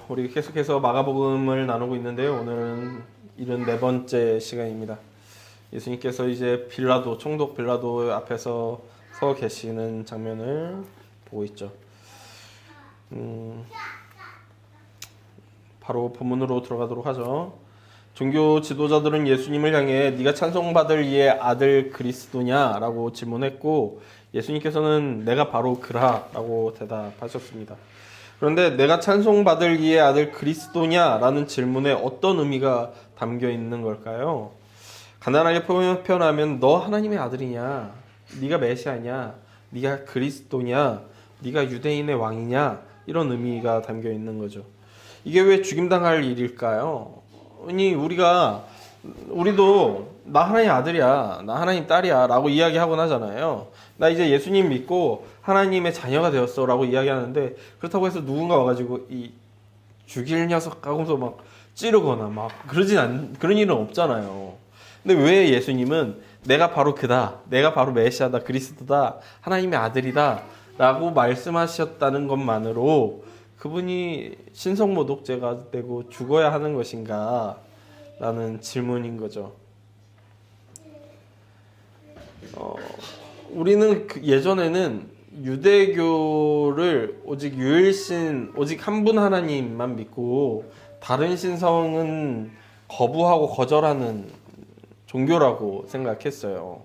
우리 계속해서 마가복음을 나누고 있는데요. 오늘은 74번째 시간입니다. 예수님께서 이제 총독 빌라도 앞에서 서 계시는 장면을 보고 있죠. 바로 본문으로 들어가도록 하죠. 종교 지도자들은 예수님을 향해 네가 찬송받을 이의 아들 그리스도냐라고 질문했고, 예수님께서는 내가 바로 그라라고 대답하셨습니다. 그런데 내가 찬송받을 이의 아들 그리스도냐라는 질문에 어떤 의미가 담겨 있는 걸까요? 간단하게 표현하면 너 하나님의 아들이냐, 네가 메시아냐, 네가 그리스도냐, 네가 유대인의 왕이냐, 이런 의미가 담겨 있는 거죠. 이게 왜 죽임당할 일일까요? 아니 우리도 나 하나님 아들이야, 나 하나님 딸이야 라고 이야기하곤 하잖아요. 나 이제 예수님 믿고 하나님의 자녀가 되었어 라고 이야기하는데, 그렇다고 해서 누군가 와가지고 이 죽일 녀석 하고서 막 찌르거나 막 그런 일은 없잖아요. 근데 왜 예수님은 내가 바로 그다, 내가 바로 메시아다, 그리스도다, 하나님의 아들이다 라고 말씀하셨다는 것만으로 그분이 신성모독죄가 되고 죽어야 하는 것인가 라는 질문인 거죠. 우리는 예전에는 유대교를 오직 유일신, 오직 한 분 하나님만 믿고 다른 신성은 거부하고 거절하는 종교라고 생각했어요.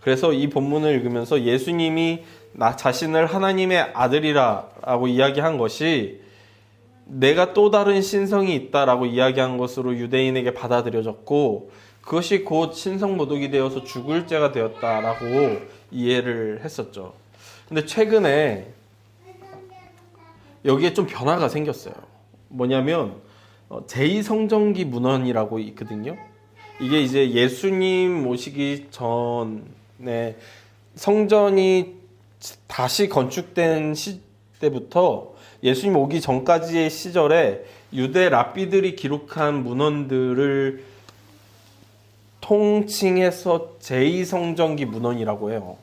그래서 이 본문을 읽으면서 예수님이 나 자신을 하나님의 아들이라고 이야기한 것이 내가 또 다른 신성이 있다라고 이야기한 것으로 유대인에게 받아들여졌고, 그것이 곧 신성모독이 되어서 죽을 죄가 되었다라고 이해를 했었죠. 근데 최근에 여기에 좀 변화가 생겼어요. 뭐냐면 제2성전기 문헌이라고 있거든요. 이게 이제 예수님 오시기 전에 성전이 다시 건축된 시대부터 예수님 오기 전까지의 시절에 유대 랍비들이 기록한 문헌들을 통칭해서 제2성전기 문헌이라고 해요.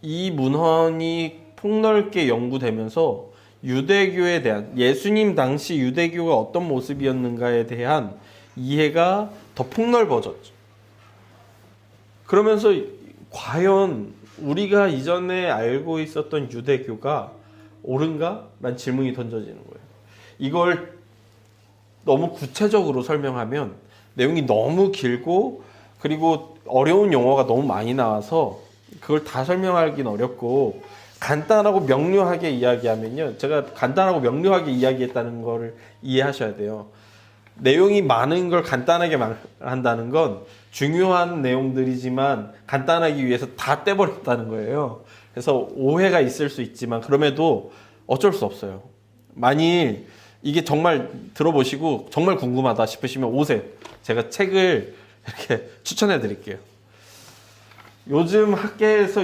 이 문헌이 폭넓게 연구되면서 유대교에 대한, 예수님 당시 유대교가 어떤 모습이었는가에 대한 이해가 더 폭넓어졌죠. 그러면서 과연 우리가 이전에 알고 있었던 유대교가 옳은가? 라는 질문이 던져지는 거예요. 이걸 너무 구체적으로 설명하면 내용이 너무 길고, 그리고 어려운 용어가 너무 많이 나와서 그걸 다 설명하기는 어렵고, 간단하고 명료하게 이야기하면요, 제가 간단하고 명료하게 이야기했다는 거를 이해하셔야 돼요. 내용이 많은 걸 간단하게 한다는 건 중요한 내용들이지만 간단하기 위해서 다 떼버렸다는 거예요. 그래서 오해가 있을 수 있지만 그럼에도 어쩔 수 없어요. 만일 이게 정말 들어보시고 정말 궁금하다 싶으시면 오세요. 제가 책을 이렇게 추천해 드릴게요. 요즘 학계에서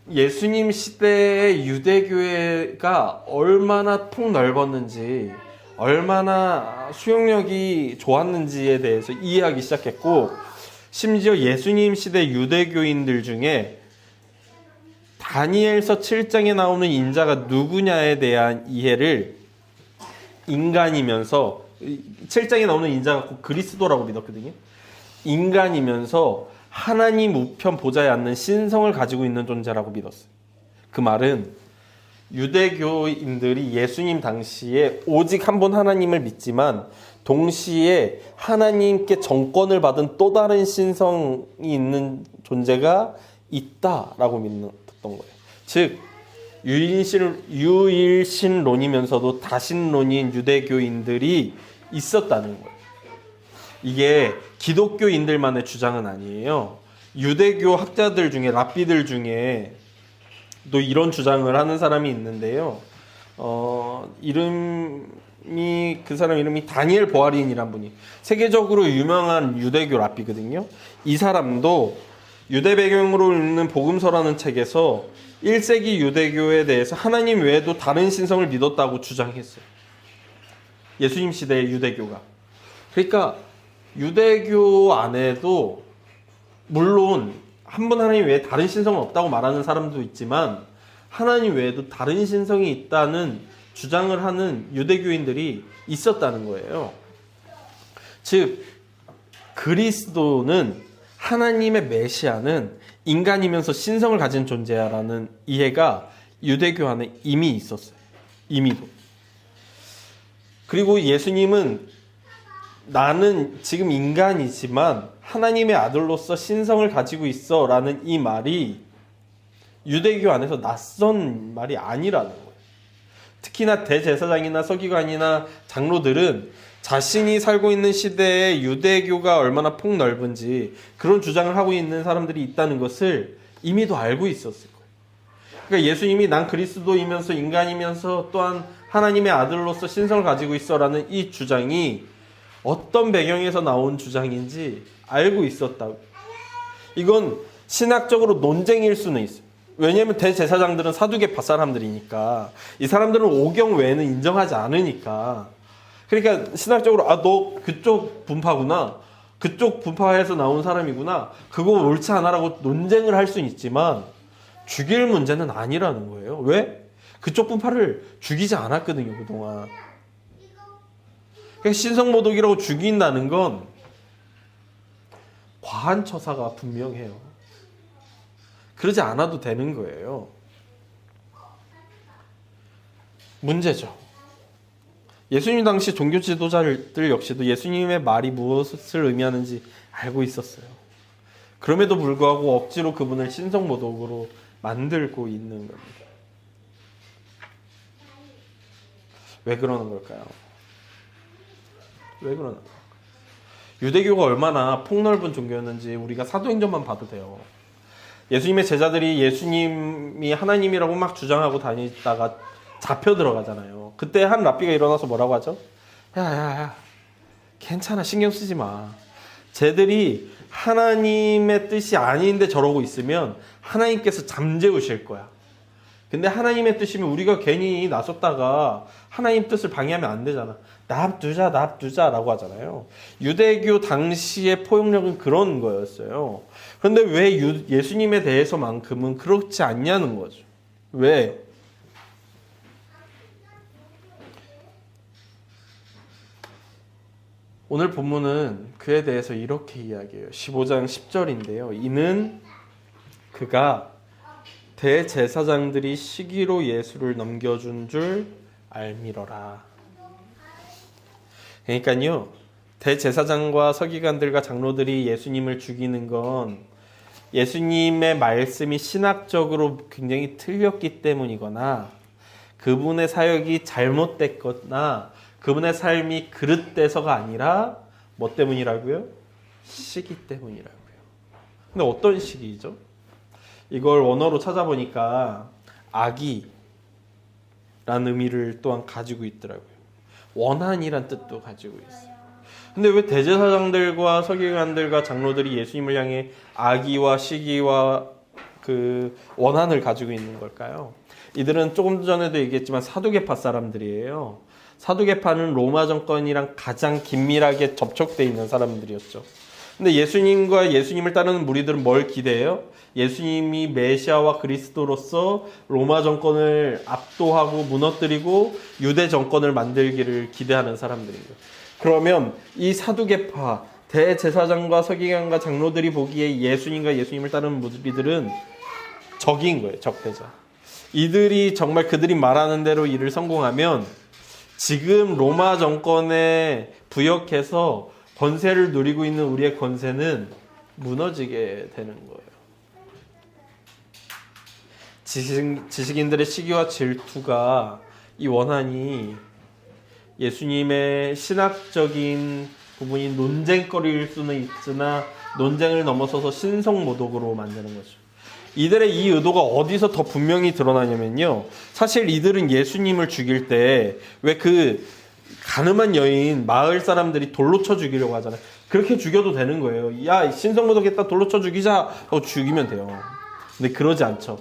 예수님 시대의 유대교회가 얼마나 폭넓었는지, 얼마나 수용력이 좋았는지에 대해서 이해하기 시작했고, 심지어 예수님 시대 유대교인들 중에 다니엘서 7장에 나오는 인자가 누구냐에 대한 이해를 인간이면서, 7장에 나오는 인자가 곧 그리스도라고 믿었거든요. 인간이면서 하나님 우편 보좌에 앉는 신성을 가지고 있는 존재라고 믿었어요. 그 말은 유대교인들이 예수님 당시에 오직 한 분 하나님을 믿지만 동시에 하나님께 정권을 받은 또 다른 신성이 있는 존재가 있다라고 믿었던 거예요. 즉 유일신론이면서도 다신론인 유대교인들이 있었다는 거예요. 이게 기독교인들만의 주장은 아니에요. 유대교 학자들 중에, 랍비들 중에 또 이런 주장을 하는 사람이 있는데요. 그 사람 이름이 다니엘 보아린이란 분이 세계적으로 유명한 유대교 랍비거든요. 이 사람도 유대 배경으로 읽는 복음서라는 책에서 1세기 유대교에 대해서 하나님 외에도 다른 신성을 믿었다고 주장했어요. 예수님 시대의 유대교가. 그러니까 유대교 안에도 물론 한 분 하나님 외에 다른 신성은 없다고 말하는 사람도 있지만 하나님 외에도 다른 신성이 있다는 주장을 하는 유대교인들이 있었다는 거예요. 즉 그리스도는 하나님의 메시아는 인간이면서 신성을 가진 존재야라는 이해가 유대교 안에 이미 있었어요. 이미도. 그리고 예수님은 나는 지금 인간이지만 하나님의 아들로서 신성을 가지고 있어 라는 이 말이 유대교 안에서 낯선 말이 아니라는 거예요. 특히나 대제사장이나 서기관이나 장로들은 자신이 살고 있는 시대에 유대교가 얼마나 폭넓은지 그런 주장을 하고 있는 사람들이 있다는 것을 이미도 알고 있었을 거예요. 그러니까 예수님이 난 그리스도이면서 인간이면서 또한 하나님의 아들로서 신성을 가지고 있어라는 이 주장이 어떤 배경에서 나온 주장인지 알고 있었다고. 이건 신학적으로 논쟁일 수는 있어요. 왜냐하면 대제사장들은 사두개파 사람들이니까 이 사람들은 오경 외에는 인정하지 않으니까. 그러니까 신학적으로 너 그쪽 분파구나, 그쪽 분파에서 나온 사람이구나, 그거 옳지 않아라고 논쟁을 할 수는 있지만 죽일 문제는 아니라는 거예요. 왜? 그쪽 분파를 죽이지 않았거든요, 그동안. 그러니까 신성모독이라고 죽인다는 건 과한 처사가 분명해요. 그러지 않아도 되는 거예요. 문제죠. 예수님 당시 종교 지도자들 역시도 예수님의 말이 무엇을 의미하는지 알고 있었어요. 그럼에도 불구하고 억지로 그분을 신성모독으로 만들고 있는 겁니다. 왜 그러는 걸까요? 왜 그러는 걸까요? 유대교가 얼마나 폭넓은 종교였는지 우리가 사도행전만 봐도 돼요. 예수님의 제자들이 예수님이 하나님이라고 막 주장하고 다니다가 잡혀 들어가잖아요. 그때 한 랍비가 일어나서 뭐라고 하죠? 야, 괜찮아, 신경 쓰지 마. 쟤들이 하나님의 뜻이 아닌데 저러고 있으면 하나님께서 잠재우실 거야. 근데 하나님의 뜻이면 우리가 괜히 나섰다가 하나님 뜻을 방해하면 안 되잖아. 납두자라고 하잖아요. 유대교 당시의 포용력은 그런 거였어요. 그런데 왜 예수님에 대해서만큼은 그렇지 않냐는 거죠. 왜? 오늘 본문은 그에 대해서 이렇게 이야기해요. 15장 10절인데요. 이는 그가 대제사장들이 시기로 예수를 넘겨준 줄 알미러라. 그러니까요, 대제사장과 서기관들과 장로들이 예수님을 죽이는 건 예수님의 말씀이 신학적으로 굉장히 틀렸기 때문이거나 그분의 사역이 잘못됐거나 그분의 삶이 그릇돼서가 아니라 뭐 때문이라고요? 시기 때문이라고요. 근데 어떤 시기죠? 이걸 원어로 찾아보니까 악이라는 의미를 또한 가지고 있더라고요. 원한이란 뜻도 가지고 있어요. 근데 왜 대제사장들과 서기관들과 장로들이 예수님을 향해 악의와 시기와 그 원한을 가지고 있는 걸까요? 이들은 조금 전에도 얘기했지만 사두개파 사람들이에요. 사두개파는 로마 정권이랑 가장 긴밀하게 접촉되어 있는 사람들이었죠. 근데 예수님과 예수님을 따르는 무리들은 뭘 기대해요? 예수님이 메시아와 그리스도로서 로마 정권을 압도하고 무너뜨리고 유대 정권을 만들기를 기대하는 사람들이에요. 그러면 이 사두개파, 대제사장과 서기관과 장로들이 보기에 예수님과 예수님을 따르는 무리들은 적인 거예요. 적대자. 이들이 정말 그들이 말하는 대로 일을 성공하면 지금 로마 정권에 부역해서 권세를 누리고 있는 우리의 권세는 무너지게 되는 거예요. 지식인들의 시기와 질투가 이 원한이 예수님의 신학적인 부분이 논쟁거리일 수는 있으나 논쟁을 넘어서서 신성모독으로 만드는 거죠. 이들의 이 의도가 어디서 더 분명히 드러나냐면요. 사실 이들은 예수님을 죽일 때 왜 그 가늠한 여인 마을 사람들이 돌로 쳐 죽이려고 하잖아요. 그렇게 죽여도 되는 거예요. 야, 신성모독했다, 돌로 쳐 죽이자 하고 죽이면 돼요. 근데 그러지 않죠.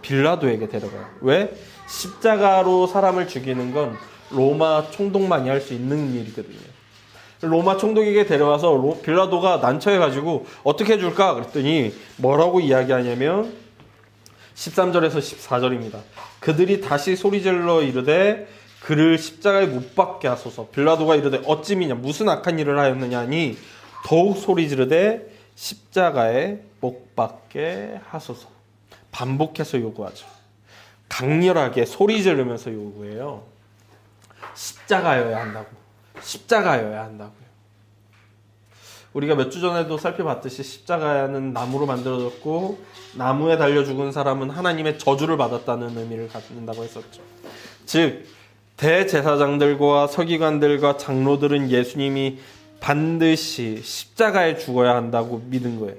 빌라도에게 데려가요. 왜? 십자가로 사람을 죽이는 건 로마 총독만이 할 수 있는 일이거든요. 로마 총독에게 데려와서 빌라도가 난처해가지고 어떻게 해줄까? 그랬더니 뭐라고 이야기하냐면 13절에서 14절입니다. 그들이 다시 소리질러 이르되 그를 십자가에 못 박게 하소서. 빌라도가 이르되 어찌미냐 무슨 악한 일을 하였느냐 하니 더욱 소리 지르되 십자가에 못 박게 하소서. 반복해서 요구하죠. 강렬하게 소리 지르면서 요구해요. 십자가여야 한다고. 십자가여야 한다고요. 우리가 몇 주 전에도 살펴봤듯이 십자가는 나무로 만들어졌고 나무에 달려 죽은 사람은 하나님의 저주를 받았다는 의미를 갖는다고 했었죠. 즉 대제사장들과 서기관들과 장로들은 예수님이 반드시 십자가에 죽어야 한다고 믿은 거예요.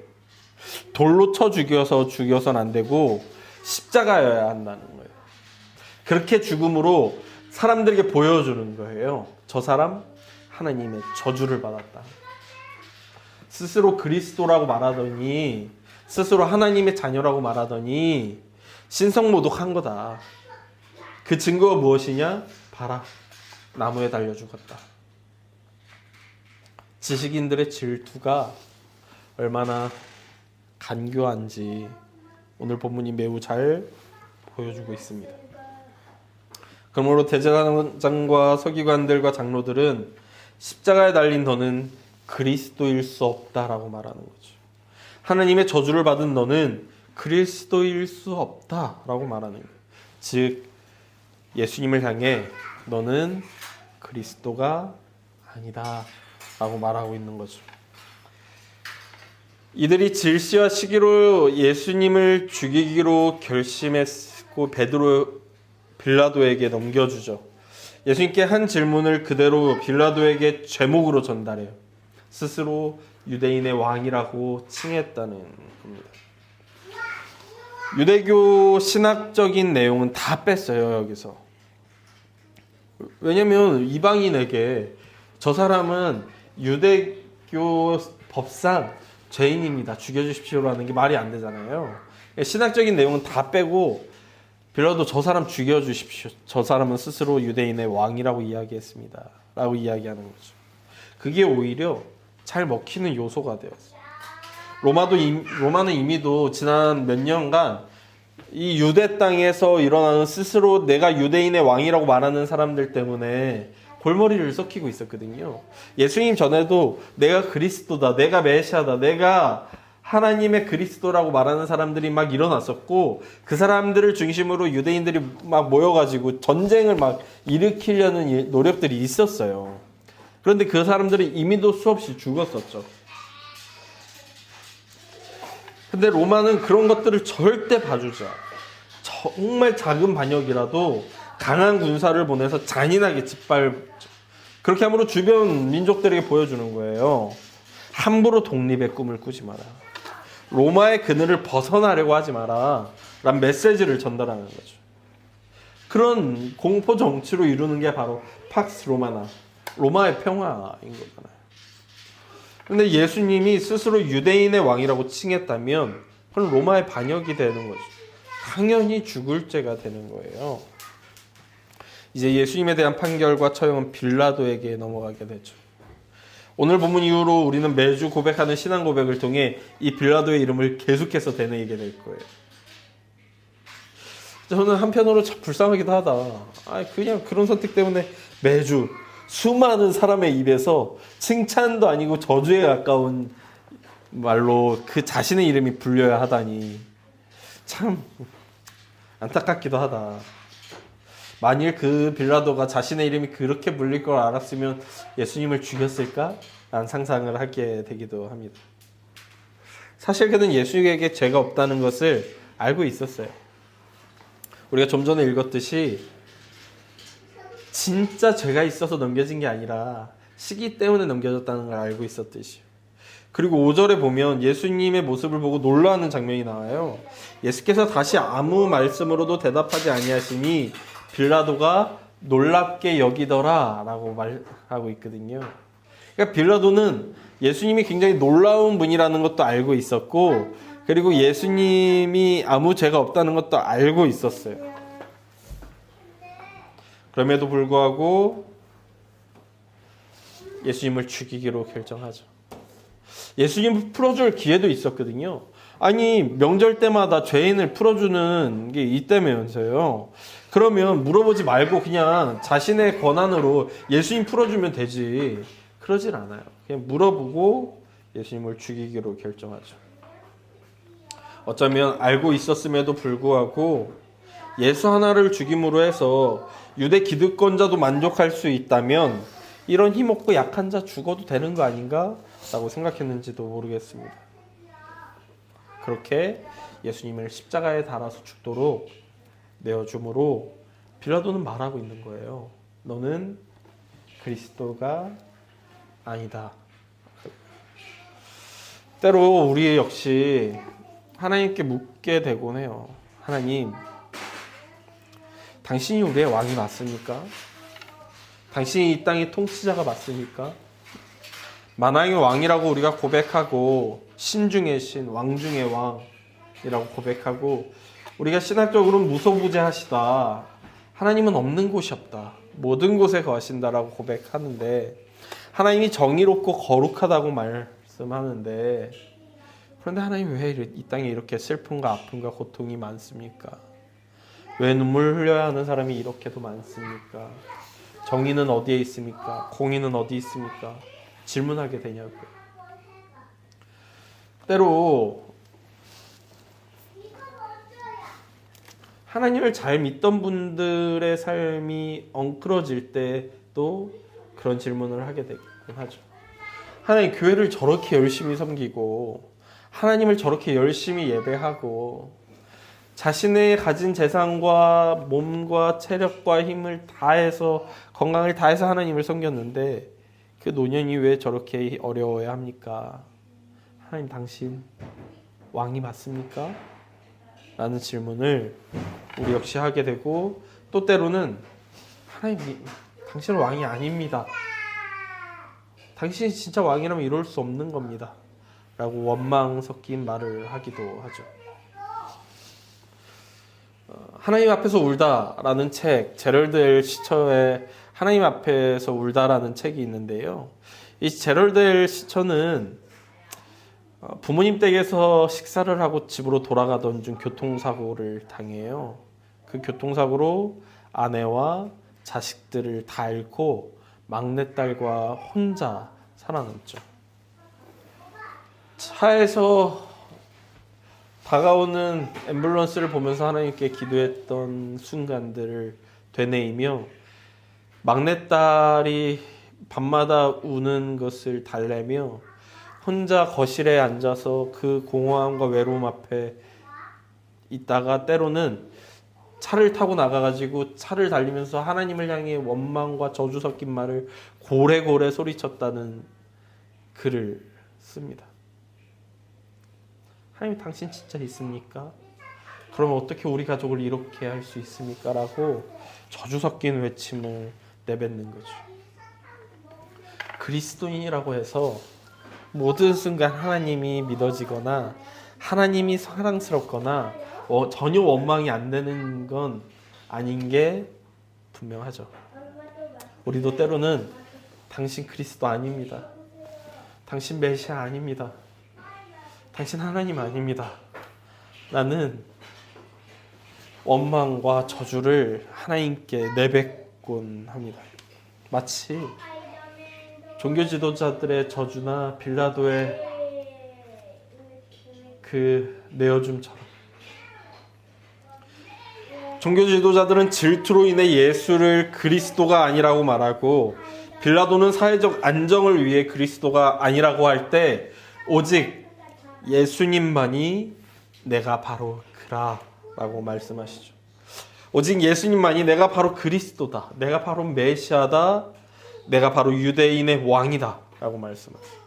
돌로 쳐 죽여서는 안 되고 십자가여야 한다는 거예요. 그렇게 죽음으로 사람들에게 보여주는 거예요. 저 사람 하나님의 저주를 받았다. 스스로 그리스도라고 말하더니, 스스로 하나님의 자녀라고 말하더니 신성모독한 거다. 그 증거가 무엇이냐? 봐라, 나무에 달려 죽었다. 지식인들의 질투가 얼마나 간교한지 오늘 본문이 매우 잘 보여주고 있습니다. 그러므로 대제사장과 서기관들과 장로들은 십자가에 달린 너는 그리스도일 수 없다라고 말하는 거죠. 하나님의 저주를 받은 너는 그리스도일 수 없다라고 말하는 거예요. 즉 예수님을 향해 너는 그리스도가 아니다라고 말하고 있는 거죠. 이들이 질시와 시기로 예수님을 죽이기로 결심했고 빌라도에게 넘겨주죠. 예수님께 한 질문을 그대로 빌라도에게 제목으로 전달해요. 스스로 유대인의 왕이라고 칭했다는 겁니다. 유대교 신학적인 내용은 다 뺐어요, 여기서. 왜냐면 이방인에게 저 사람은 유대교 법상 죄인입니다, 죽여주십시오라는 게 말이 안 되잖아요. 신학적인 내용은 다 빼고 빌라도 저 사람 죽여주십시오. 저 사람은 스스로 유대인의 왕이라고 이야기했습니다. 라고 이야기하는 거죠. 그게 오히려 잘 먹히는 요소가 되었어요. 로마는 이미도 지난 몇 년간 이 유대 땅에서 일어나는 스스로 내가 유대인의 왕이라고 말하는 사람들 때문에 골머리를 썩히고 있었거든요. 예수님 전에도 내가 그리스도다, 내가 메시아다, 내가 하나님의 그리스도라고 말하는 사람들이 막 일어났었고 그 사람들을 중심으로 유대인들이 막 모여가지고 전쟁을 막 일으키려는 노력들이 있었어요. 그런데 그 사람들은 이미도 수없이 죽었었죠. 근데 로마는 그런 것들을 절대 봐주지 않아요. 정말 작은 반역이라도 강한 군사를 보내서 잔인하게 짓밟죠. 그렇게 함으로 주변 민족들에게 보여주는 거예요. 함부로 독립의 꿈을 꾸지 마라. 로마의 그늘을 벗어나려고 하지 마라. 라는 메시지를 전달하는 거죠. 그런 공포 정치로 이루는 게 바로 팍스 로마나, 로마의 평화인 거잖아요. 근데 예수님이 스스로 유대인의 왕이라고 칭했다면 그건 로마의 반역이 되는 거죠. 당연히 죽을 죄가 되는 거예요. 이제 예수님에 대한 판결과 처형은 빌라도에게 넘어가게 되죠. 오늘 본문 이후로 우리는 매주 고백하는 신앙 고백을 통해 이 빌라도의 이름을 계속해서 되뇌이게 될 거예요. 저는 한편으로 참 불쌍하기도 하다. 그냥 그런 선택 때문에 매주 수많은 사람의 입에서 칭찬도 아니고 저주에 가까운 말로 그 자신의 이름이 불려야 하다니 참 안타깝기도 하다. 만일 그 빌라도가 자신의 이름이 그렇게 불릴 걸 알았으면 예수님을 죽였을까? 라는 상상을 하게 되기도 합니다. 사실 그는 예수에게 죄가 없다는 것을 알고 있었어요. 우리가 좀 전에 읽었듯이 진짜 죄가 있어서 넘겨진 게 아니라 시기 때문에 넘겨졌다는 걸 알고 있었듯이. 그리고 5절에 보면 예수님의 모습을 보고 놀라는 장면이 나와요. 예수께서 다시 아무 말씀으로도 대답하지 아니하시니 빌라도가 놀랍게 여기더라 라고 말하고 있거든요. 그러니까 빌라도는 예수님이 굉장히 놀라운 분이라는 것도 알고 있었고 그리고 예수님이 아무 죄가 없다는 것도 알고 있었어요. 그럼에도 불구하고 예수님을 죽이기로 결정하죠. 예수님을 풀어줄 기회도 있었거든요. 아니 명절 때마다 죄인을 풀어주는 게 있다면서요. 그러면 물어보지 말고 그냥 자신의 권한으로 예수님 풀어주면 되지. 그러진 않아요. 그냥 물어보고 예수님을 죽이기로 결정하죠. 어쩌면 알고 있었음에도 불구하고 예수 하나를 죽임으로 해서 유대 기득권자도 만족할 수 있다면 이런 힘없고 약한 자 죽어도 되는 거 아닌가? 라고 생각했는지도 모르겠습니다. 그렇게 예수님을 십자가에 달아서 죽도록 내어줌으로 빌라도는 말하고 있는 거예요. 너는 그리스도가 아니다. 때로 우리 역시 하나님께 묻게 되곤 해요. 하나님, 당신이 우리의 왕이 맞습니까? 당신이 이 땅의 통치자가 맞습니까? 만왕의 왕이라고 우리가 고백하고 신 중의 신, 왕 중의 왕이라고 고백하고 우리가 신학적으로는 무소부재하시다. 하나님은 없는 곳이 없다. 모든 곳에 거하신다라고 고백하는데 하나님이 정의롭고 거룩하다고 말씀하는데 그런데 하나님 왜 이 땅에 이렇게 슬픔과 아픔과 고통이 많습니까? 왜 눈물 흘려야 하는 사람이 이렇게도 많습니까? 정의는 어디에 있습니까? 공의는 어디 있습니까? 질문하게 되냐고요. 때로 하나님을 잘 믿던 분들의 삶이 엉클어질 때도 그런 질문을 하게 되곤 하죠. 하나님, 교회를 저렇게 열심히 섬기고 하나님을 저렇게 열심히 예배하고 자신의 가진 재산과 몸과 체력과 힘을 다해서 건강을 다해서 하나님을 섬겼는데 그 노년이 왜 저렇게 어려워야 합니까? 하나님, 당신 왕이 맞습니까? 라는 질문을 우리 역시 하게 되고 또 때로는 하나님, 당신은 왕이 아닙니다. 당신이 진짜 왕이라면 이럴 수 없는 겁니다. 라고 원망 섞인 말을 하기도 하죠. 하나님 앞에서 울다라는 책, 제럴드 엘 시처의 하나님 앞에서 울다라는 책이 있는데요. 이 제럴드 엘 시처는 부모님 댁에서 식사를 하고 집으로 돌아가던 중 교통사고를 당해요. 그 교통사고로 아내와 자식들을 다 잃고 막내딸과 혼자 살아남죠. 차에서 다가오는 앰뷸런스를 보면서 하나님께 기도했던 순간들을 되뇌이며 막내딸이 밤마다 우는 것을 달래며 혼자 거실에 앉아서 그 공허함과 외로움 앞에 있다가 때로는 차를 타고 나가가지고 차를 달리면서 하나님을 향해 원망과 저주 섞인 말을 고래고래 소리쳤다는 글을 씁니다. 하나님, 당신 진짜 있습니까? 그러면 어떻게 우리 가족을 이렇게 할 수 있습니까? 라고 저주 섞인 외침을 내뱉는 거죠. 그리스도인이라고 해서 모든 순간 하나님이 믿어지거나 하나님이 사랑스럽거나 전혀 원망이 안 되는 건 아닌 게 분명하죠. 우리도 때로는 당신 그리스도 아닙니다. 당신 메시아 아닙니다. 당신 하나님 아닙니다. 라는 원망과 저주를 하나님께 내뱉곤 합니다. 마치 종교 지도자들의 저주나 빌라도의 그 내어줌처럼 종교 지도자들은 질투로 인해 예수를 그리스도가 아니라고 말하고 빌라도는 사회적 안정을 위해 그리스도가 아니라고 할 때 오직 예수님만이 내가 바로 그라 라고 말씀하시죠. 오직 예수님만이 내가 바로 그리스도다, 내가 바로 메시아다, 내가 바로 유대인의 왕이다 라고 말씀하시죠.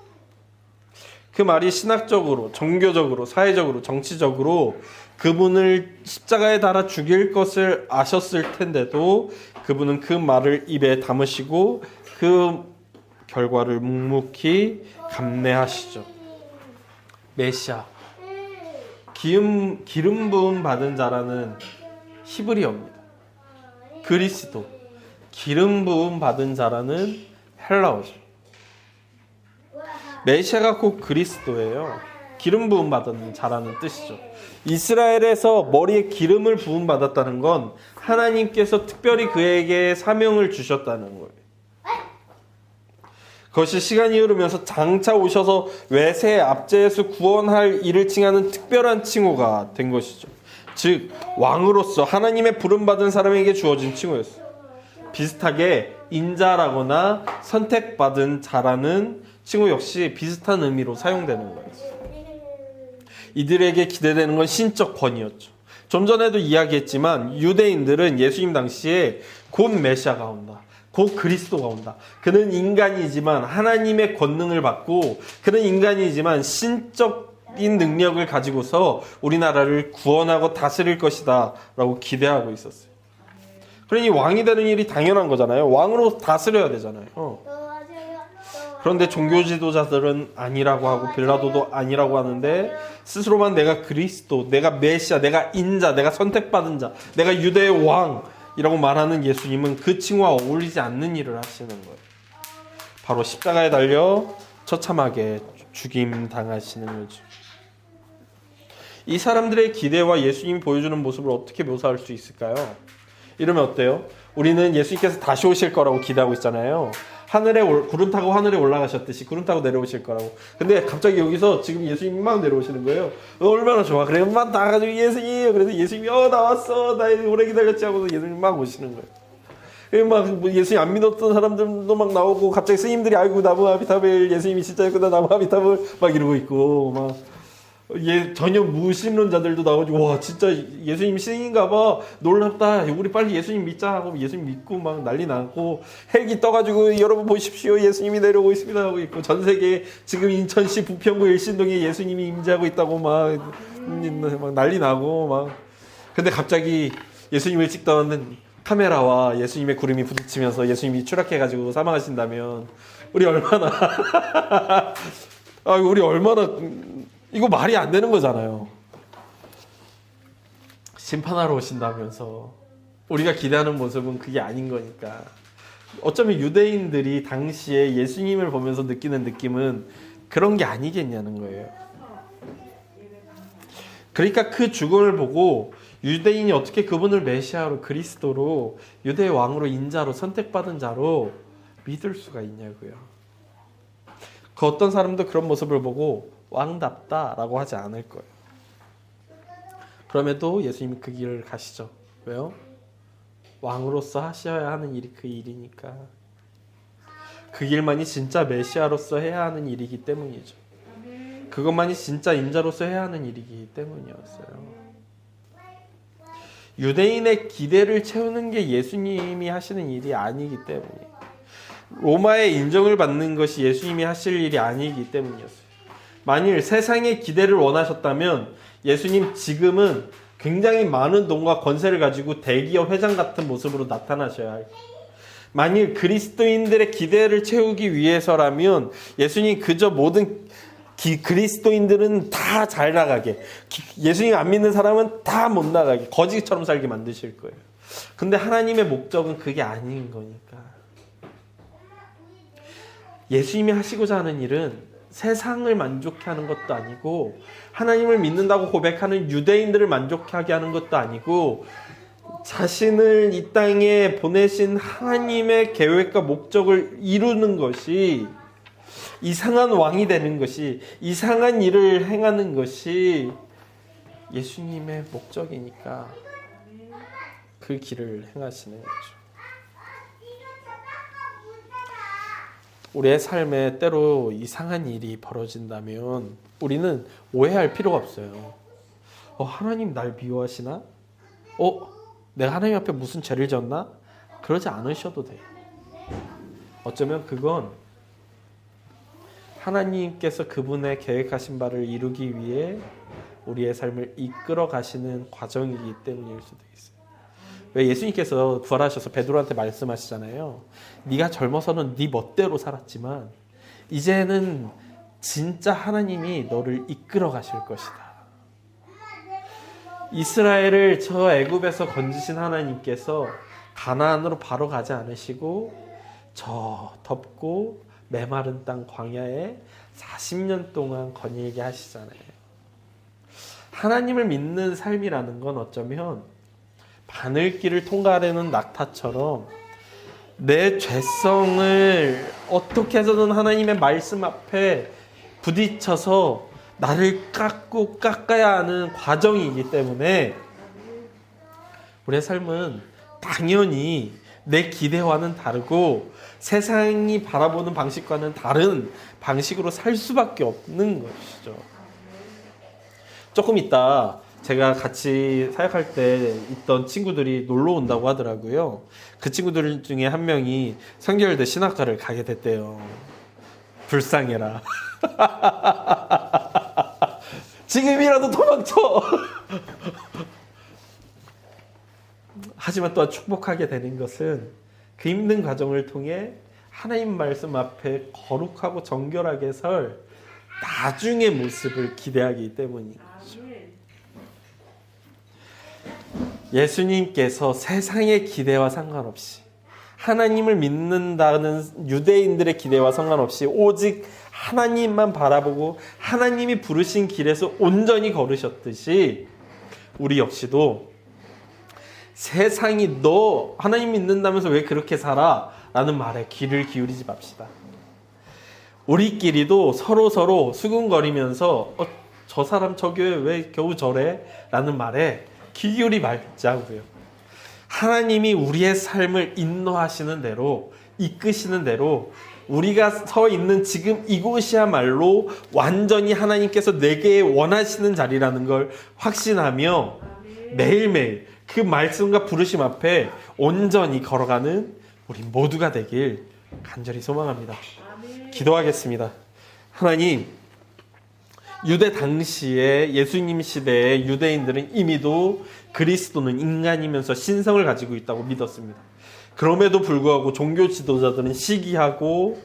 그 말이 신학적으로, 종교적으로, 사회적으로, 정치적으로 그분을 십자가에 달아 죽일 것을 아셨을 텐데도 그분은 그 말을 입에 담으시고 그 결과를 묵묵히 감내하시죠. 메시아, 기름 부음 받은 자라는 히브리어입니다. 그리스도, 기름 부음 받은 자라는 헬라어죠. 메시아가 곧 그리스도예요. 기름 부음 받은 자라는 뜻이죠. 이스라엘에서 머리에 기름을 부음 받았다는 건 하나님께서 특별히 그에게 사명을 주셨다는 거예요. 그것이 시간이 흐르면서 장차 오셔서 외세 압제에서 구원할 일을 칭하는 특별한 칭호가 된 것이죠. 즉 왕으로서 하나님의 부름받은 사람에게 주어진 칭호였어요. 비슷하게 인자라거나 선택받은 자라는 칭호 역시 비슷한 의미로 사용되는 거예요. 이들에게 기대되는 건 신적 권위였죠. 좀 전에도 이야기했지만 유대인들은 예수님 당시에 곧 메시아가 온다, 곧 그리스도가 온다, 그는 인간이지만 하나님의 권능을 받고 그는 인간이지만 신적인 능력을 가지고서 우리나라를 구원하고 다스릴 것이다 라고 기대하고 있었어요. 그러니 왕이 되는 일이 당연한 거잖아요. 왕으로 다스려야 되잖아요. 그런데 종교 지도자들은 아니라고 하고 빌라도도 아니라고 하는데 스스로만 내가 그리스도, 내가 메시아, 내가 인자, 내가 선택받은 자, 내가 유대의 왕이라고 말하는 예수님은 그 칭호와 어울리지 않는 일을 하시는 거예요. 바로 십자가에 달려 처참하게 죽임 당하시는 거죠. 이 사람들의 기대와 예수님이 보여주는 모습을 어떻게 묘사할 수 있을까요? 이러면 어때요? 우리는 예수님께서 다시 오실 거라고 기대하고 있잖아요. 구름 타고 하늘에 올라가셨듯이 구름 타고 내려오실 거라고. 근데 갑자기 여기서 지금 예수님이 막 내려오시는 거예요. 얼마나 좋아. 그래 막 나가지고 예수님. 그래서 예수님이 나 왔어. 나 오래 기다렸지 하고서 예수님이 막 오시는 거예요. 막 예수님 안 믿었던 사람들도 막 나오고 갑자기 스님들이 아이고 나무 아미타불 예수님이 진짜였구나 나무 아미타불 막 이러고 있고 막 전혀 무신론자들도 나오고 와 진짜 예수님 신인가봐 놀랍다 우리 빨리 예수님 믿자 하고 예수님 믿고 막 난리 나고 헬기 떠가지고 여러분 보십시오 예수님이 내려오고 있습니다 하고 있고 전 세계 지금 인천시 부평구 일신동에 예수님이 임재하고 있다고 막 난리 나고 막 근데 갑자기 예수님을 찍던 카메라와 예수님의 구름이 부딪히면서 예수님이 추락해가지고 사망하신다면 우리 얼마나 우리 얼마나 이거 말이 안 되는 거잖아요. 심판하러 오신다면서 우리가 기대하는 모습은 그게 아닌 거니까. 어쩌면 유대인들이 당시에 예수님을 보면서 느끼는 느낌은 그런 게 아니겠냐는 거예요. 그러니까 그 죽음을 보고 유대인이 어떻게 그분을 메시아로 그리스도로 유대의 왕으로 인자로 선택받은 자로 믿을 수가 있냐고요. 그 어떤 사람도 그런 모습을 보고 왕답다라고 하지 않을 거예요. 그럼에도 예수님이 그 길을 가시죠. 왜요? 왕으로서 하셔야 하는 일이 그 일이니까. 그 길만이 진짜 메시아로서 해야 하는 일이기 때문이죠. 그것만이 진짜 인자로서 해야 하는 일이기 때문이었어요. 유대인의 기대를 채우는 게 예수님이 하시는 일이 아니기 때문이에요. 로마의 인정을 받는 것이 예수님이 하실 일이 아니기 때문이었어요. 만일 세상의 기대를 원하셨다면 예수님 지금은 굉장히 많은 돈과 권세를 가지고 대기업 회장 같은 모습으로 나타나셔야 해요. 만일 그리스도인들의 기대를 채우기 위해서라면 예수님 그저 모든 그리스도인들은 다 잘 나가게 예수님 안 믿는 사람은 다 못 나가게 거지처럼 살게 만드실 거예요. 근데 하나님의 목적은 그게 아닌 거니까 예수님이 하시고자 하는 일은 세상을 만족해 하는 것도 아니고 하나님을 믿는다고 고백하는 유대인들을 만족하게 하는 것도 아니고 자신을 이 땅에 보내신 하나님의 계획과 목적을 이루는 것이 이상한 왕이 되는 것이 이상한 일을 행하는 것이 예수님의 목적이니까 그 길을 행하시는 거죠. 우리의 삶에 때로 이상한 일이 벌어진다면 우리는 오해할 필요가 없어요. 하나님 날 미워하시나? 내가 하나님 앞에 무슨 죄를 졌나? 그러지 않으셔도 돼요. 어쩌면 그건 하나님께서 그분의 계획하신 바를 이루기 위해 우리의 삶을 이끌어 가시는 과정이기 때문일 수도 있어요. 왜 예수님께서 부활하셔서 베드로한테 말씀하시잖아요. 네가 젊어서는 네 멋대로 살았지만 이제는 진짜 하나님이 너를 이끌어 가실 것이다. 이스라엘을 저 애굽에서 건지신 하나님께서 가나안으로 바로 가지 않으시고 저 덥고 메마른 땅 광야에 40년 동안 거닐게 하시잖아요. 하나님을 믿는 삶이라는 건 어쩌면 바늘길을 통과하려는 낙타처럼 내 죄성을 어떻게 해서든 하나님의 말씀 앞에 부딪혀서 나를 깎아야 하는 과정이기 때문에 우리의 삶은 당연히 내 기대와는 다르고 세상이 바라보는 방식과는 다른 방식으로 살 수밖에 없는 것이죠. 조금 있다 제가 같이 사역할 때 있던 친구들이 놀러 온다고 하더라고요. 그 친구들 중에 한 명이 성결대 신학과를 가게 됐대요. 불쌍해라. 지금이라도 도망쳐. 하지만 또한 축복하게 되는 것은 그 힘든 과정을 통해 하나님 말씀 앞에 거룩하고 정결하게 설 나중의 모습을 기대하기 때문이죠. 예수님께서 세상의 기대와 상관없이 하나님을 믿는다는 유대인들의 기대와 상관없이 오직 하나님만 바라보고 하나님이 부르신 길에서 온전히 걸으셨듯이 우리 역시도 세상이 너 하나님 믿는다면서 왜 그렇게 살아? 라는 말에 귀를 기울이지 맙시다. 우리끼리도 서로 수근거리면서 저 사람 저 교회 왜 겨우 저래? 라는 말에 귀 기울이 말자고요. 하나님이 우리의 삶을 인도하시는 대로 이끄시는 대로 우리가 서 있는 지금 이곳이야말로 완전히 하나님께서 내게 원하시는 자리라는 걸 확신하며 매일매일 그 말씀과 부르심 앞에 온전히 걸어가는 우리 모두가 되길 간절히 소망합니다. 기도하겠습니다. 하나님, 유대 당시에 예수님 시대의 유대인들은 이미도 그리스도는 인간이면서 신성을 가지고 있다고 믿었습니다. 그럼에도 불구하고 종교 지도자들은 시기하고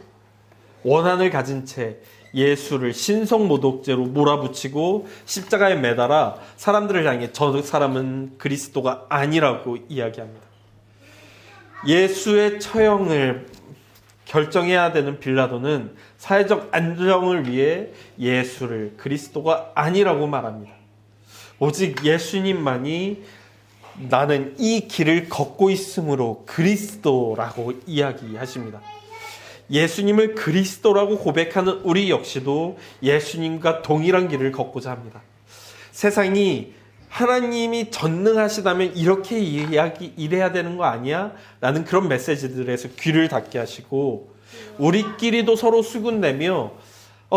원한을 가진 채 예수를 신성모독죄로 몰아붙이고 십자가에 매달아 사람들을 향해 저 사람은 그리스도가 아니라고 이야기합니다. 예수의 처형을 결정해야 되는 빌라도는 사회적 안정을 위해 예수를 그리스도가 아니라고 말합니다. 오직 예수님만이 나는 이 길을 걷고 있으므로 그리스도라고 이야기하십니다. 예수님을 그리스도라고 고백하는 우리 역시도 예수님과 동일한 길을 걷고자 합니다. 세상이 하나님이 전능하시다면 이렇게 이래야 되는 거 아니야? 라는 그런 메시지들에서 귀를 닫게 하시고 우리끼리도 서로 수군대며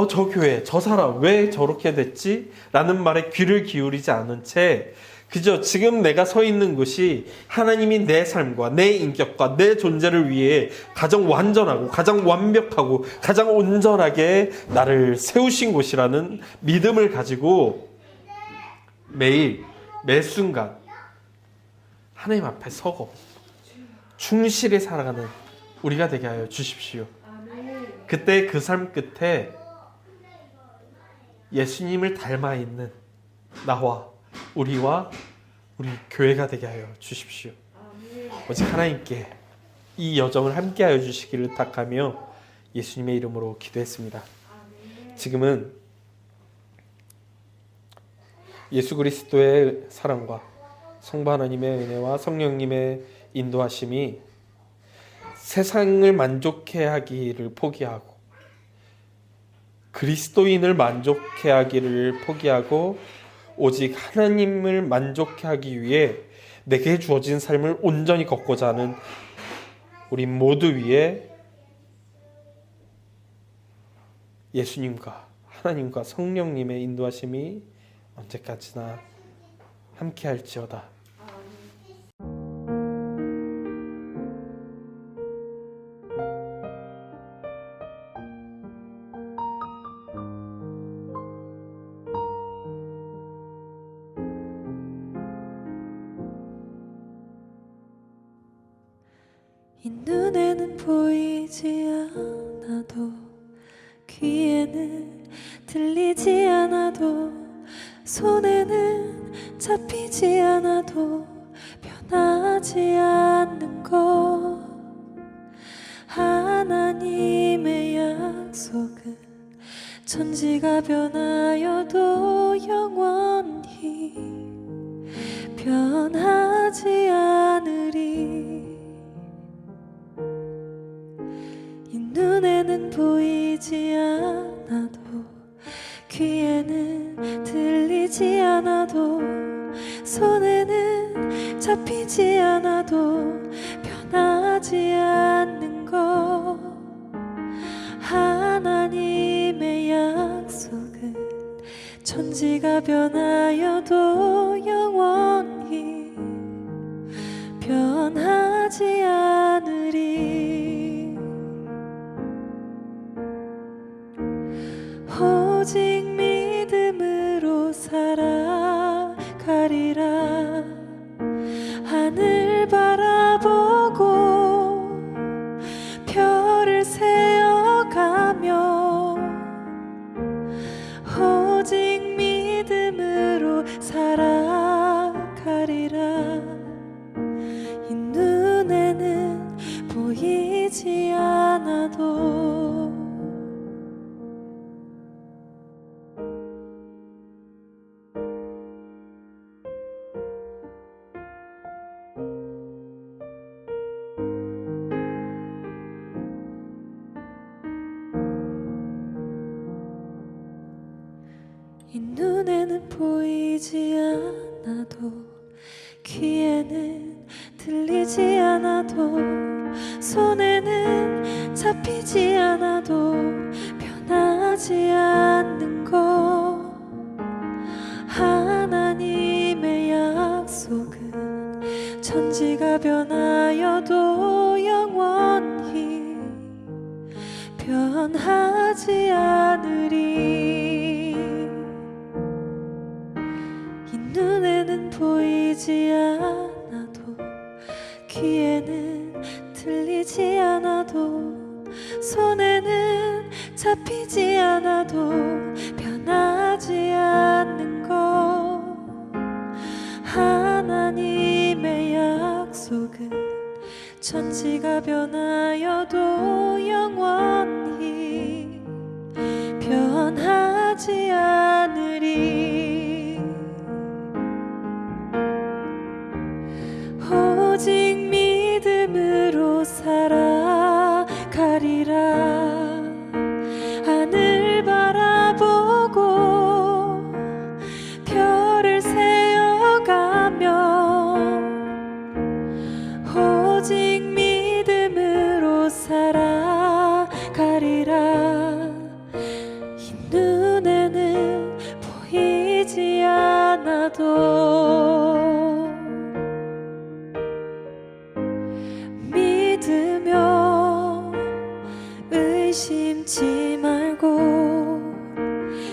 저 교회, 저 사람 왜 저렇게 됐지? 라는 말에 귀를 기울이지 않은 채 그저 지금 내가 서 있는 곳이 하나님이 내 삶과 내 인격과 내 존재를 위해 가장 완전하고 가장 완벽하고 가장 온전하게 나를 세우신 곳이라는 믿음을 가지고 매일 매 순간 하나님 앞에 서고 충실히 살아가는 우리가 되게 하여 주십시오. 그때 그 삶 끝에 예수님을 닮아 있는 나와 우리와 우리 교회가 되게 하여 주십시오. 오직 하나님께 이 여정을 함께 하여 주시기를 부탁하며 예수님의 이름으로 기도했습니다. 지금은 예수 그리스도의 사랑과 성부 하나님의 은혜와 성령님의 인도하심이 세상을 만족해 하기를 포기하고 그리스도인을 만족해 하기를 포기하고 오직 하나님을 만족해 하기 위해 내게 주어진 삶을 온전히 걷고자 하는 우리 모두 위에 예수님과 하나님과 성령님의 인도하심이 언제까지나 함께 할지어다. 이 눈에는 보이지 않아도 귀에는 들리지 않아도 손에는 잡히지 않아도 변하지 않는 것 하나님의 약속은 천지가 변하여도 영원히 변하지 않으리. 이 눈에는 보이지 않아도 귀에는 들리지 않아도 손에는 잡히지 않아도 변하지 않는 것. 하나님의 약속은 천지가 변하여도 영원히 변하지 않으리. 오직 믿음으로 살아가리라. 하늘 바라보고 별을 세어가며 오직 믿음으로 살아가리라. 이 눈에는 보이지 않아도 이 눈에는 보이지 않아도 귀에는 들리지 않아도 손에는 잡히지 않아도 변하지 않는 것. 하나님의 약속은 천지가 변하여도 영원히 변하지 않으리. 이 눈에는 보이지 않아도 귀에는 들리지 않아도 손에는 잡히지 않아도 변하지 않는 것. 하나님의 약속은 천지가 변하여도 영원히 변하지 않으리. 오직 믿음으로 살아가리라. 하늘 바라보고 별을 세어가며 오직 믿음으로 살아가리라. 이 눈에는 보이지 않아도 믿으며 의심치 말고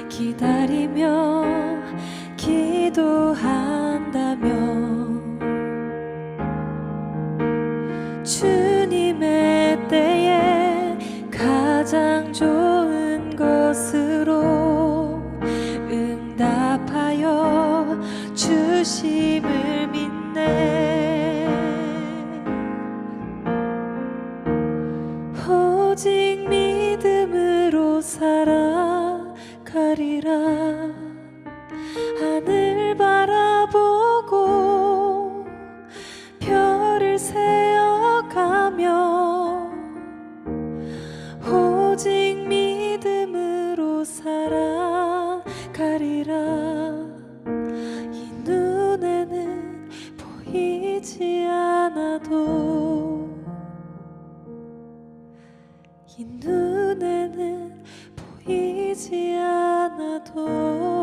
기다리며 기도한다면 주님의 때에 가장 좋은 것으로 응답하여 주심을 믿네. 오직 믿음으로 살아가리라. 하늘 바라보고 별을 세어가며 오직 믿음으로 살아가리라. 이 눈에는 보이지 않아도 이 눈에는 보이지 않아도